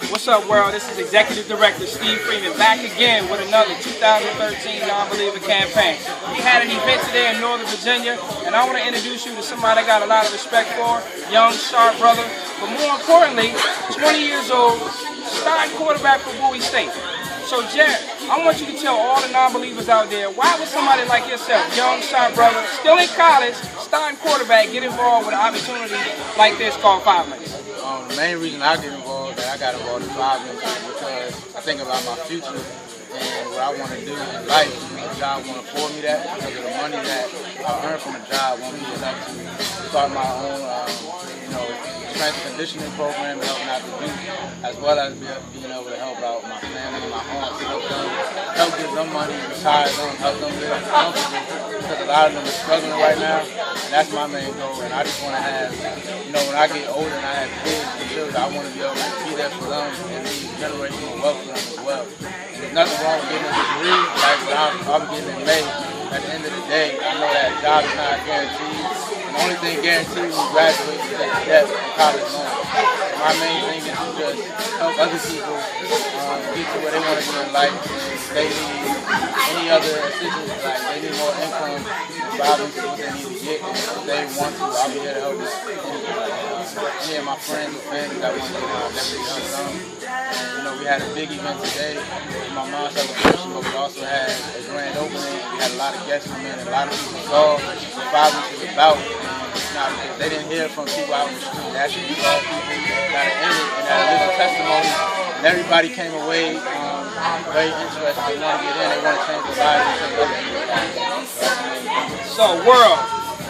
What's up, world? This is Executive Director Steve Freeman back again with another 2013 Non-Believer campaign. We had an event today in Northern Virginia, and I want to introduce you to somebody I got a lot of respect for, young, sharp brother, but more importantly, 20 years old, starting quarterback for Bowie State. So, Jared, I want you to tell all the non-believers out there, why would somebody like yourself, young, sharp brother, still in college, starting quarterback, get involved with an opportunity like this called 5 Links? The main reason I got involved in 5 Links is because I think about my future and what I want to do in life. A job won't afford me that because of the money that I earn from a job won't be enough to start my own, strength conditioning program and helping out the youth, as well as being able to help out my family, my aunt, help give them money, retire them, help them live comfortable, because a lot of them are struggling right now, and that's my main goal. And I just want to have, when I get older and I have kids and children, I want to be able to be there for them and leave generational wealth for them as well. And there's nothing wrong with getting a degree, like what I'm getting in May. At the end of the day, I know that a job is not guaranteed. The only thing guaranteed when you graduate is that debt and college loan. My main thing is to just help other people get to where they want to be in life. They need any other assistance, like they need more income, and 5 Links is what they need to get. And if they want to, I'll be here to help them. Me and my friends and family that want to get out, definitely help them. And, we had a big event today, my mom's celebration, but we also had a grand opening. We had a lot of guests come in, and a lot of people saw what 5 Links is about. Because they didn't hear from people out in the street. They actually saw people that are in it and that are living testimony. And everybody came away very interested. They want to get in, they want to change their lives and change other people's lives. So, world,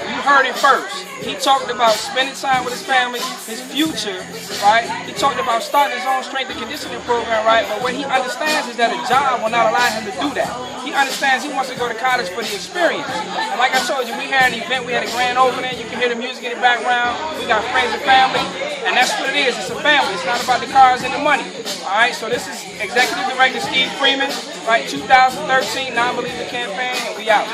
you heard it first. He talked about spending time with his family, his future, right? He talked about starting his own strength and conditioning program, right? But what he understands is that a job will not allow him to do that. He understands he wants to go to college for the experience. And like I told you, we had an event, we had a grand opening, you can hear the music in the background, we got friends and family, and that's what it is, it's a family, it's not about the cars and the money. Alright, so this is Executive Director Steve Freeman, right, 2013 Non-Believer campaign, and we out.